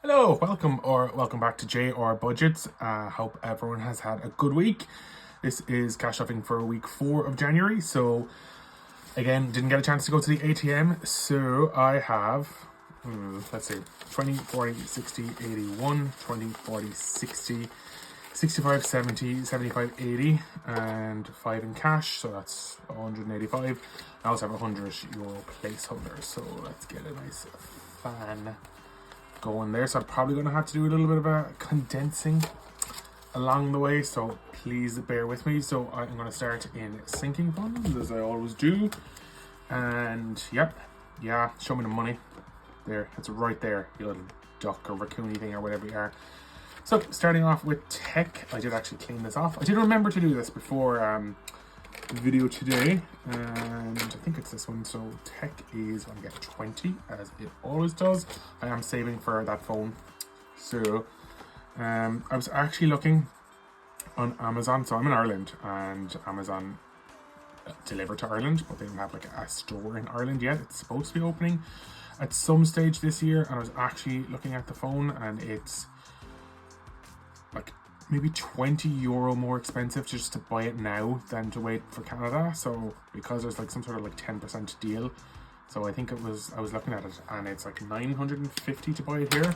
Hello, welcome back to JR Budgets. Hope everyone has had a good week. This is cash shopping for week 4 of January. So again, didn't get a chance to go to the ATM. So I have, let's see, 20, 40, 60, 81, 20, 40, 60, 65, 70, 75, 80, and 5 in cash. So that's 185. I also have a €100 placeholder. So let's get a nice fan going there. So I'm probably going to have to do a little bit of a condensing along the way, so please bear with me. So I'm going to start in sinking funds as I always do, and show me the money. There, it's right there, you little duck or raccoony thing or whatever you are. So starting off with tech, I did actually clean this off. I did remember to do this before the video today, and I think it's this one. So tech is going to get 20, as it always does. I am saving for that phone. So I was actually looking on Amazon. So I'm in Ireland, and Amazon delivered to Ireland, but they don't have like a store in Ireland yet. It's supposed to be opening at some stage this year, and I was actually looking at the phone, and it's like maybe €20 more expensive just to buy it now than to wait for Canada. So because there's like some sort of like 10% deal, so I think I was looking at it, and it's like 950 to buy it here,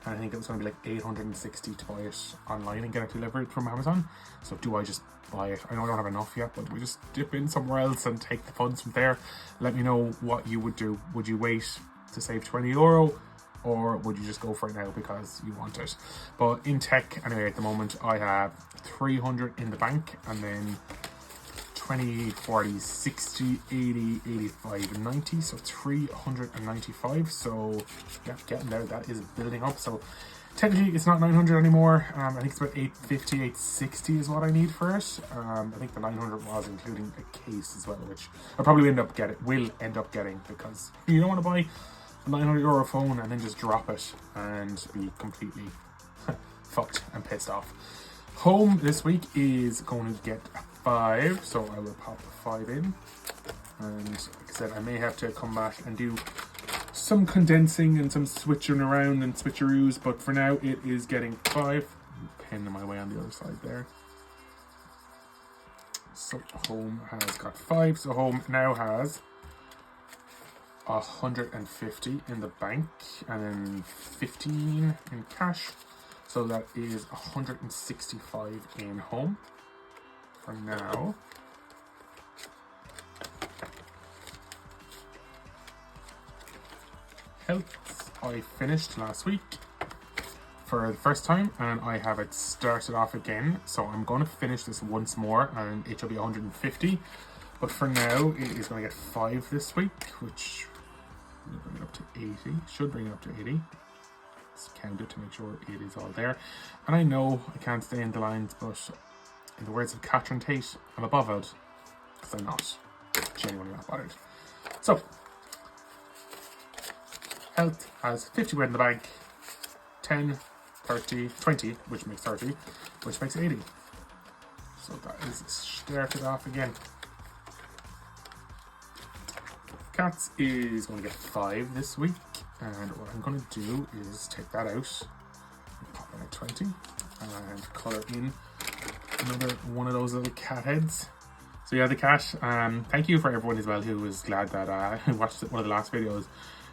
and I think it was going to be like 860 to buy it online and get it delivered from Amazon. So do I just buy it? I know I don't have enough yet, but we just dip in somewhere else and take the funds from there? Let me know what you would do. Would you wait to save €20, or would you just go for it now because you want it? But in tech, anyway, at the moment, I have 300 in the bank, and then 20, 40, 60, 80, 85, and 90. So 395. So yeah, getting there. That is building up. So technically, it's not 900 anymore. I think it's about 850, 860 is what I need for it. I think the 900 was including a case as well, which I probably will end up getting, because you don't want to buy a €900 phone and then just drop it and be completely fucked and pissed off. Home this week is going to get a 5, so I will pop a 5 in. And like I said, I may have to come back and do some condensing and some switching around and switcheroos, but for now it is getting 5. Pen my way on the other side there. So home has got 5, so home now has 150 in the bank, and then 15 in cash, so that is 165 in home for now. Health, I finished last week for the first time, and I have it started off again, so I'm going to finish this once more, and it will be 150, but for now it is going to get 5 this week, which will bring it up to 80. Should bring it up to 80. Let's count it to make sure it is all there. And I know I can't stay in the lines, but in the words of Catherine Tate, I'm above it, because I'm not. Genuinely not bothered. So, health has 50 in the bank, 10, 30, 20, which makes 30, which makes 80. So that is started off again. Cats is going to get 5 this week, and what I'm going to do is take that out and pop in at 20 and colour in another one of those little cat heads. So yeah, the cat, thank you for everyone as well who was glad that I watched one of the last videos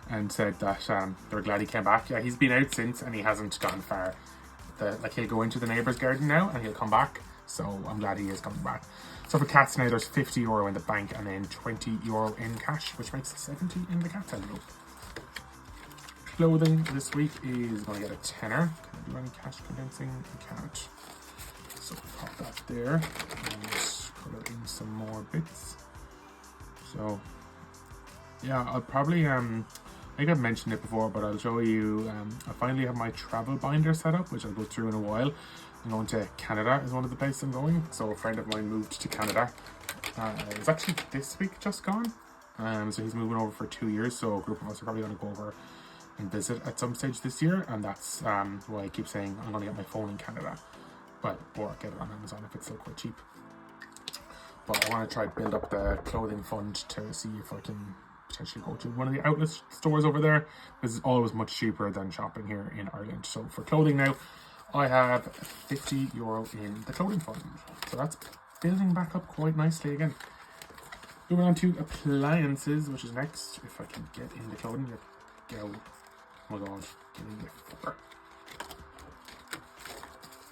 and said that they were glad he came back. Yeah, he's been out since, and he hasn't gone far. He'll go into the neighbour's garden now and he'll come back, so I'm glad he is coming back. So for cats now, there's €50 in the bank, and then €20 in cash, which makes 70 in the cat envelope. Clothing this week is going to get a tenner. Can I do any cash condensing? I can't. So pop that there and just put in some more bits. So yeah, I'll probably I think I've mentioned it before, but I'll show you. I finally have my travel binder set up, which I'll go through in a while. I'm going to Canada is one of the places I'm going. So a friend of mine moved to Canada. It's actually this week just gone. So he's moving over for 2 years. So a group of us are probably going to go over and visit at some stage this year. And that's why I keep saying I'm going to get my phone in Canada. Or get it on Amazon if it's still quite cheap. But I want to try to build up the clothing fund to see if I can potentially go to one of the outlet stores over there. This is always much cheaper than shopping here in Ireland. So for clothing now, I have €50 in the clothing fund. So that's building back up quite nicely again. Moving on to appliances, which is next. If I can get in the clothing, go. Oh my god, get in there.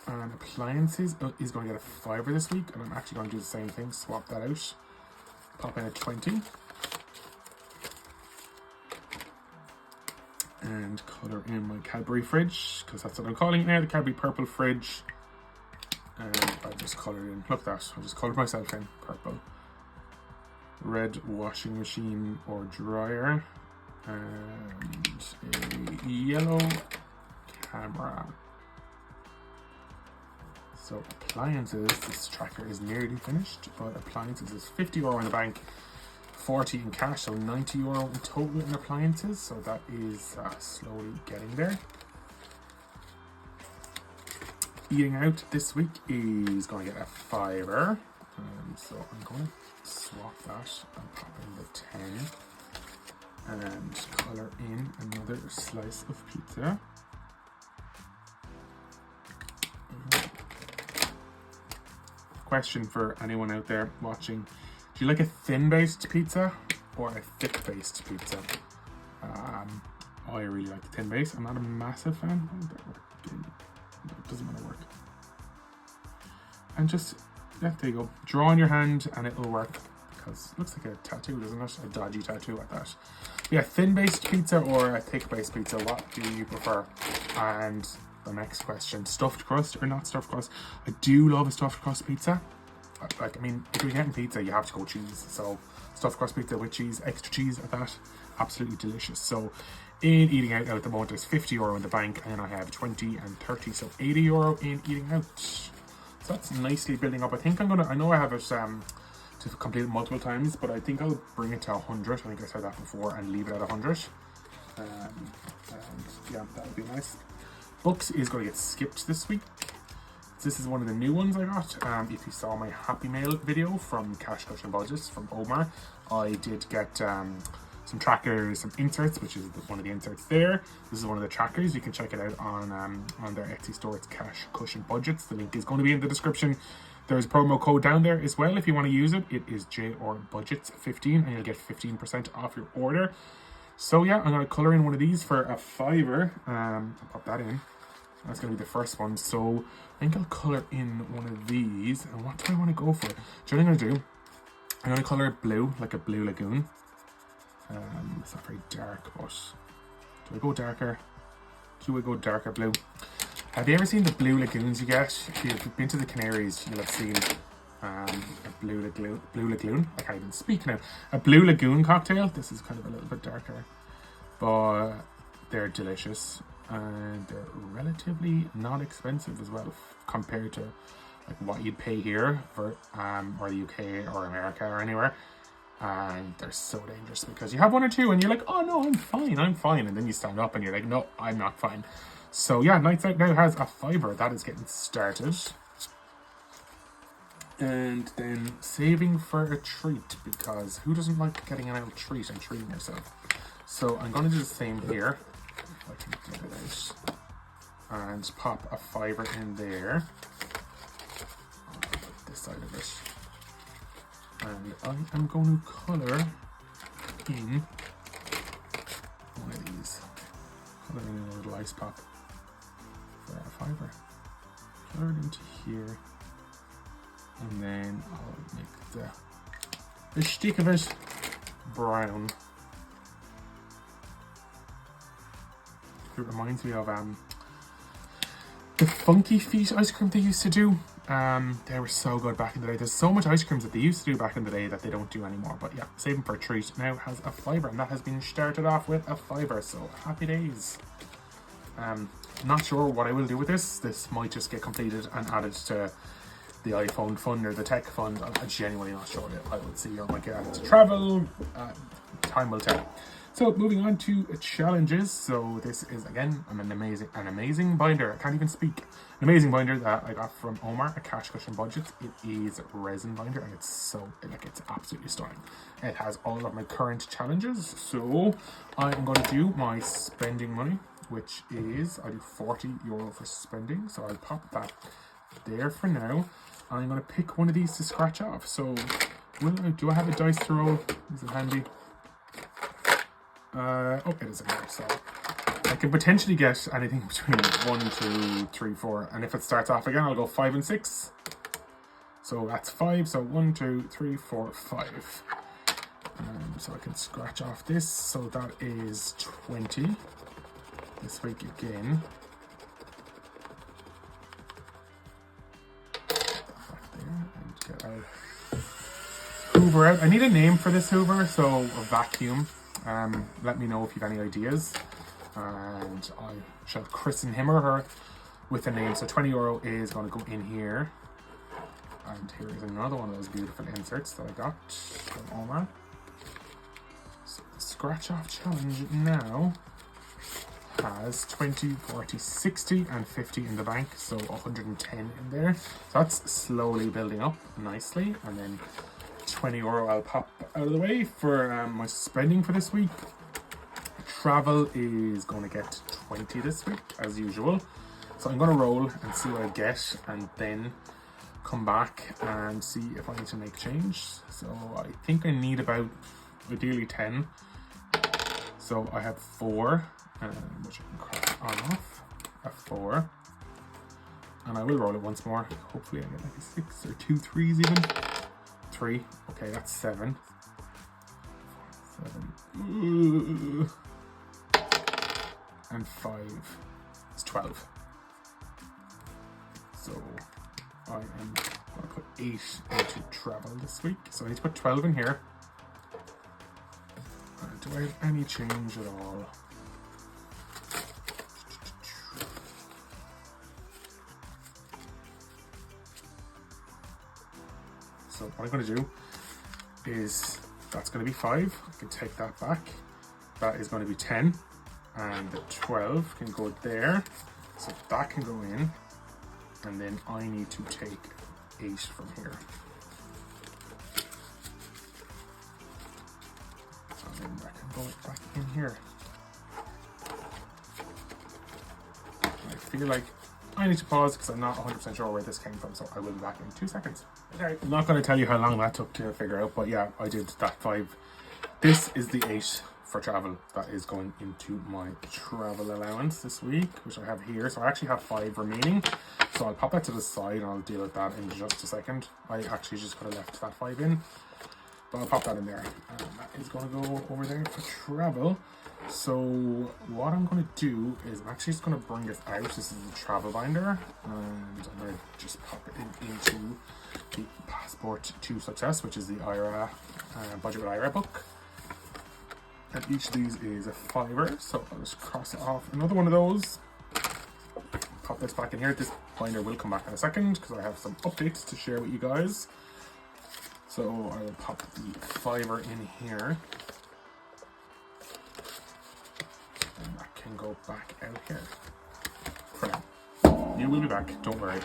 And appliances is going to get a fiver this week, and I'm actually going to do the same thing, swap that out. Pop in a 20. And colour in my Cadbury fridge, because that's what I'm calling it now, the Cadbury purple fridge. And I just coloured in, look at that, I just coloured myself in purple. Red washing machine or dryer. And a yellow camera. So appliances, this tracker is nearly finished, but appliances is €50 in the bank, 40 in cash, so €90 in total in appliances. So that is slowly getting there. Eating out this week is going to get a fiver. So I'm going to swap that and pop in the 10 and colour in another slice of pizza. Question for anyone out there watching: do you like a thin-based pizza or a thick-based pizza? I really like the thin base. I'm not a massive fan. It doesn't want to work. And just, yeah, there you go. Draw on your hand and it'll work, because it looks like a tattoo, doesn't it? A dodgy tattoo at that. Yeah, thin-based pizza or a thick-based pizza, what do you prefer? And the next question, stuffed crust or not stuffed crust? I do love a stuffed crust pizza. Like, I mean, if you're getting pizza, you have to go cheese. So stuffed crust pizza with cheese, extra cheese at that, absolutely delicious. So in eating out at the moment, there's €50 in the bank, and I have 20 and 30, so €80 in eating out. So that's nicely building up. I think I know I have it to complete it multiple times, but I think I'll bring it to 100. I think I said that before, and leave it at 100. And yeah, that would be nice. Books is going to get skipped this week. This is one of the new ones I got. If you saw my Happy Mail video from Cash, Cash and Budgets from Omar, I did get some trackers, some inserts, which is one of the inserts there. This is one of the trackers. You can check it out on their Etsy store. It's Cash, Cushion Budgets. The link is going to be in the description. There's a promo code down there as well if you want to use it. It is JRBudgets15, and you'll get 15% off your order. So yeah, I'm going to colour in one of these for a fiver. I'll pop that in. That's going to be the first one. So I think I'll colour in one of these. And what do I want to go for? Do you know what I'm going to do? I'm going to colour it blue, like a blue lagoon. It's not very dark, but do I go darker? Do I go darker blue? Have you ever seen the blue lagoons you get? If you've been to the Canaries, you'll have seen a blue lagoon. I can't even speak now. A blue lagoon cocktail. This is kind of a little bit darker, but they're delicious and they're relatively not expensive as well compared to like what you'd pay here for or the UK or America or anywhere. And they're so dangerous because you have one or two and you're like, oh no, I'm fine, and then you stand up and you're like, no, I'm not fine. So yeah, Nights Out now has a fiver. That is getting started. And then saving for a treat, because who doesn't like getting an adult treat and treating yourself? So I'm going to do the same here. If I can get it out. And pop a fiver in there. This side of it. And I am going to colour in one of these. Colour in a little ice pop for a fiver. Colour it into here. And then I'll make the stick of it brown. It reminds me of the Funky Feet ice cream they used to do. They were so good back in the day. There's so much ice creams that they used to do back in the day that they don't do anymore. But yeah, saving for a treat now has a fiver, and that has been started off with a fiver. So happy days. Not sure what I will do with this. This might just get completed and added to the iPhone fund or the tech fund. I'm genuinely not sure yet. I would see. I might get added to travel, time will tell. So moving on to challenges. So this is again an amazing binder. I can't even speak. An amazing binder that I got from Omar at Cash Cushion Budgets. It is a resin binder and it's so it's absolutely stunning. It has all of my current challenges. So I am going to do my spending money, which is I do €40 for spending. So I'll pop that there for now. I'm going to pick one of these to scratch off. So do I have a dice to roll? Is it handy? Oh, it is in there, so I can potentially get anything between 1, 2, 3, 4, and if it starts off again, I'll go 5 and 6. So that's 5, so 1, 2, 3, 4, 5. So I can scratch off this, so that is 20 this week again. Back there, and get our Hoover out. I need a name for this Hoover, so a vacuum. Let me know if you have any ideas, and I shall christen him or her with a name. So €20 is going to go in here, and here is another one of those beautiful inserts that I got from Omar. So the scratch off challenge now has 20, 40, 60 and 50 in the bank, so 110 in there. So that's slowly building up nicely, and then €20 I'll pop out of the way for my spending for this week. Travel is going to get 20 this week as usual, so I'm going to roll and see what I get, and then come back and see if I need to make change. So I think I need about ideally 10. So I have 4, which I can cross on off. A 4, and I will roll it once more. Hopefully I get like a 6 or 2 3s even. 3. Okay, that's 7. 7. And 5. It's 12. So I am going to put 8 into travel this week. So I need to put 12 in here. Do I have any change at all? So what I'm going to do is, that's going to be 5. I can take that back. That is going to be 10. And the 12 can go there. So that can go in. And then I need to take 8 from here. And then that can go back in here. I feel like I need to pause because I'm not 100% sure where this came from, so I will be back in 2 seconds. Okay, I'm not going to tell you how long that took to figure out, but yeah, I did that 5. This is the 8 for travel that is going into my travel allowance this week, which I have here. So I actually have 5 remaining, so I'll pop that to the side and I'll deal with that in just a second. I actually just could have left that 5 in, but I'll pop that in there. That is going to go over there for travel. So what I'm going to do is I'm actually just going to bring this out. This is the travel binder, and I'm going to just pop it into the Passport to Success, which is the IRA Budget with IRA book. And each of these is a £5, so I'll just cross off another one of those. Pop this back in here. This binder will come back in a second because I have some updates to share with you guys. So I will pop the £5 in here. And that can go back out here for now. You will be back, don't worry.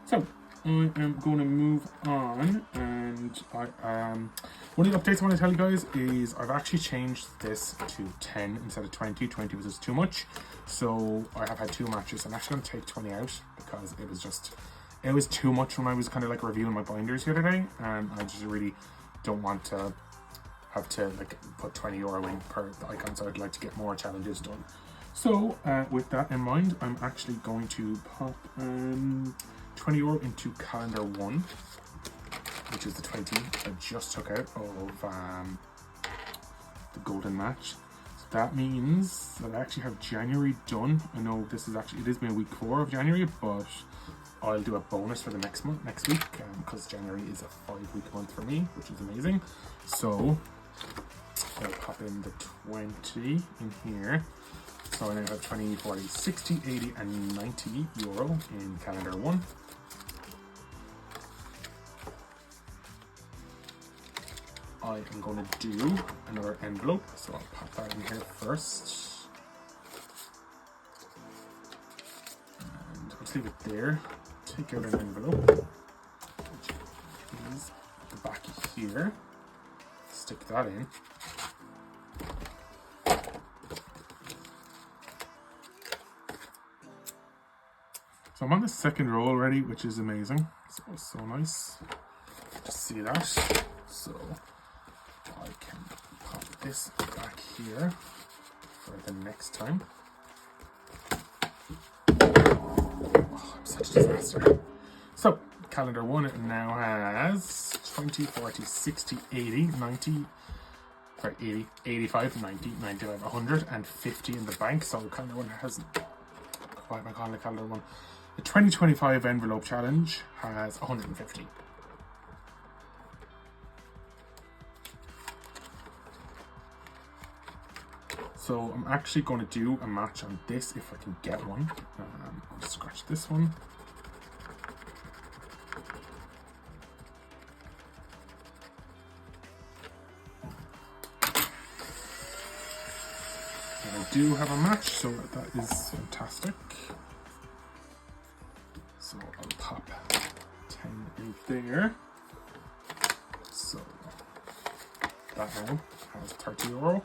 So I am going to move on, and one of the updates I want to tell you guys is I've actually changed this to 10 instead of 20. 20 was just too much, so I have had 2 matches. I'm actually going to take 20 out because it was too much when I was kind of like reviewing my binders the other day, and I just really don't want to have to like put €20 in per icon, so I'd like to get more challenges done. So with that in mind, I'm actually going to pop €20 into calendar 1, which is the 20 I just took out of the golden match. So that means that I actually have January done. I know it is my week 4 of January, but I'll do a bonus for the next week, because January is a 5-week month for me, which is amazing. So I'll pop in the 20 in here. So I now have 20, 40, 60, 80 and €90 in calendar 1. I am going to do another envelope. So I'll pop that in here first. And I'll leave it there. Take out an envelope. Which is the back here. Stick that in. So I'm on the second roll already, which is amazing. So nice to see that. So I can pop this back here for the next time. Oh, I'm such a disaster. So calendar 1 now has 20, 40, 60, 80, 90, sorry, 80, 85, 90, 95, 150 in the bank. So calendar 1 has, why am I calling it calendar 1? The 2025 envelope challenge has 150. So I'm actually going to do a match on this if I can get one. I'll scratch this one. And I do have a match, so that is fantastic. So I'll pop 10 in there. So that now has €30.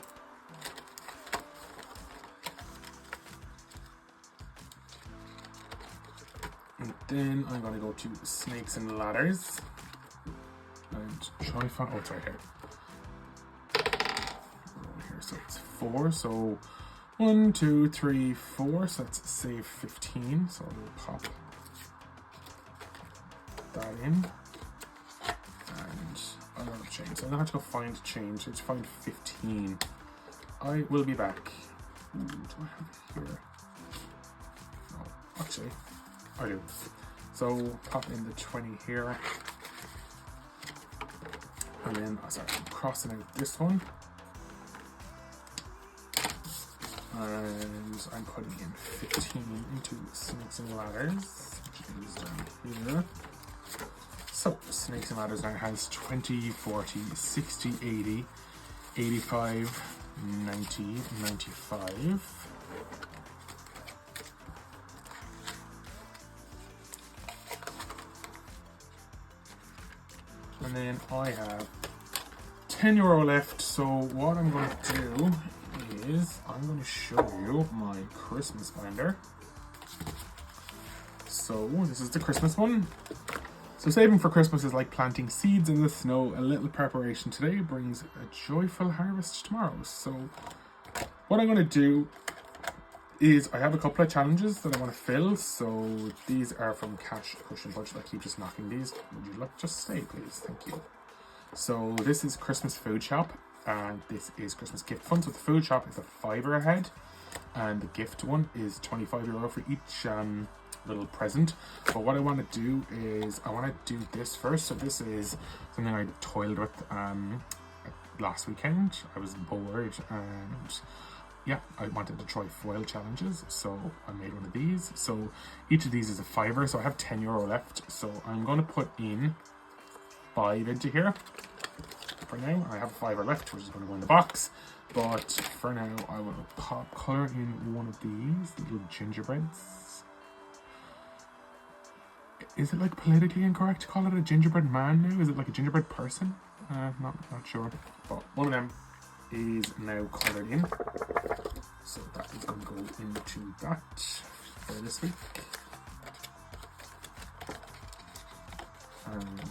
And then I'm going to go to snakes and ladders and try to find, oh, it's right here. So it's 4. So 1, 2, 3, 4. So let's save 15. So I'll pop that in. And I'm going to change. So I'm going to have to go find change. Let's find 15. I will be back. Ooh, do I have it here? No, actually, I do. So pop in the 20 here. And then, oh, sorry, I'm crossing out this one. And I'm putting in 15 into snakes and ladders, which is down here. So snakes and ladders now has 20, 40, 60, 80, 85, 90, 95. And then I have €10 left. So what I'm going to do is I'm going to show you my Christmas binder. So this is the Christmas one. So saving for Christmas is like planting seeds in the snow. A little preparation today brings a joyful harvest tomorrow. So what I'm going to do is I have a couple of challenges that I want to fill. So these are from Cash, Cushion Budget. I keep just knocking these. Would you like to just stay, please? Thank you. So this is Christmas Food Shop. And this is Christmas gift fund. So the food shop is a €5 ahead, and the gift one is €25 for each little present. But what I want to do is I want to do this first. So this is something I toiled with last weekend. I was bored and yeah, I wanted to try foil challenges, so I made one of these. So each of these is a €5, so I have €10 left. So I'm going to put in 5 into here. For now, I have a €5 left, which is going to go in the box. But for now, I will pop colour in one of these little gingerbreads. Is it like politically incorrect to call it a gingerbread man now? Is it like a gingerbread person? Not sure. But one of them is now coloured in. So that is going to go into that for this week. And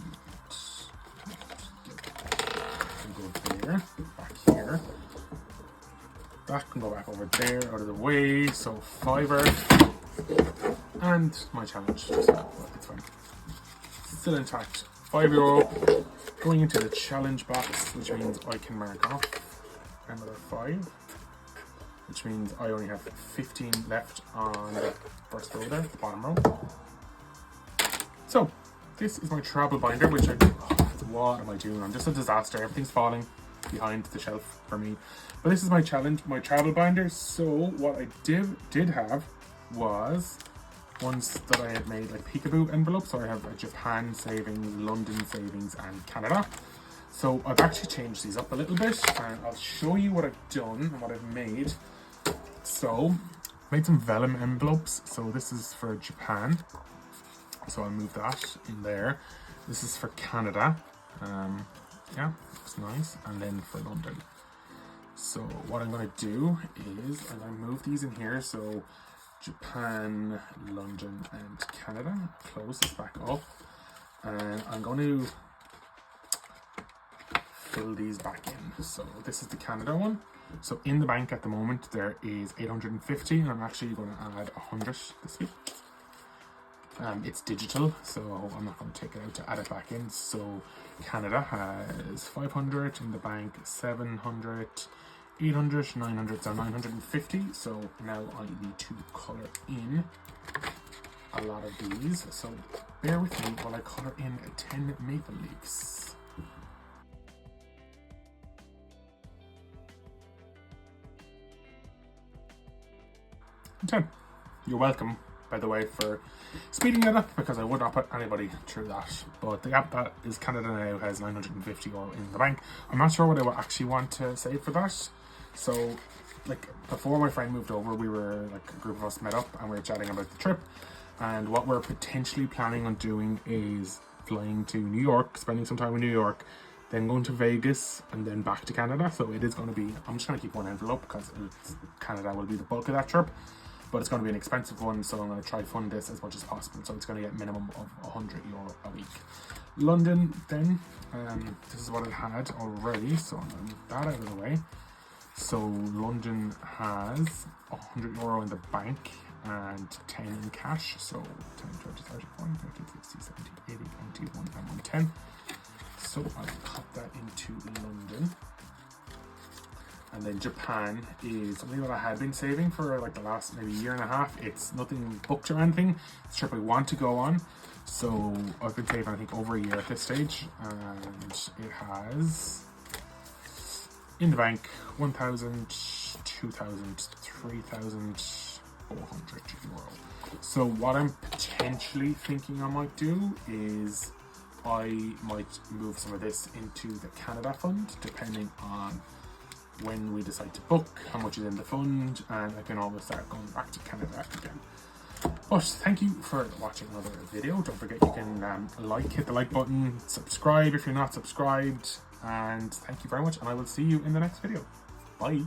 go there, back here. That can go back over there, out of the way. So €5 and my challenge just now, but it's fine. Still intact. €5 going into the challenge box, which means I can mark off another 5, which means I only have 15 left on the first row there, the bottom row. So this is my travel binder, which what am I doing? I'm just a disaster. Everything's falling behind the shelf for me. But this is my challenge, my travel binder. So what I did have was ones that I had made like peekaboo envelopes. So I have a Japan savings, London savings, and Canada. So I've actually changed these up a little bit, and I'll show you what I've done and what I've made. So, made some vellum envelopes. So this is for Japan. So I'll move that in there. This is for Canada. Yeah, looks nice. And then for London. So what I'm going to do is I'm going to move these in here. So Japan, London, and Canada. Close this back up. And I'm going to fill these back in. So this is the Canada one. So in the bank at the moment there is 850, and I'm actually going to add 100 this week. It's digital, so I'm not going to take it out to add it back in. So Canada has 500 in the bank, 700, 800, 900, so 950. So now I need to colour in a lot of these. So bear with me while I colour in 10 maple leaves. 10. You're welcome, by the way, for speeding that up, because I would not put anybody through that. But the app that is Canada now has 950 euro in the bank. I'm not sure what I would actually want to save for that. So, like, before my friend moved over, we were, like, a group of us met up and we were chatting about the trip. And what we're potentially planning on doing is flying to New York, spending some time in New York, then going to Vegas, and then back to Canada. So it is going to be, I'm just going to keep one envelope because Canada will be the bulk of that trip. But it's going to be an expensive one, so I'm going to try fund this as much as possible. So it's going to get minimum of €100 a week. London, then, this is what it had already, so I'm going to move that out of the way. So London has €100 in the bank and 10 in cash. So 10, 20, 30, 40, 50, 60, 70, 80, 91, and 110. So I'll cut that into London. And then Japan is something that I had been saving for like the last maybe year and a half. It's nothing booked or anything. It's a trip I want to go on. So I've been saving, I think, over a year at this stage. And it has, in the bank, 1,000, 2,000, 3,400 euro. So what I'm potentially thinking I might do is I might move some of this into the Canada fund, depending on when we decide to book, how much is in the fund, and I can always start going back to Canada again. But thank you for watching another video. Don't forget you can hit the like button, subscribe if you're not subscribed, and thank you very much, and I will see you in the next video. Bye.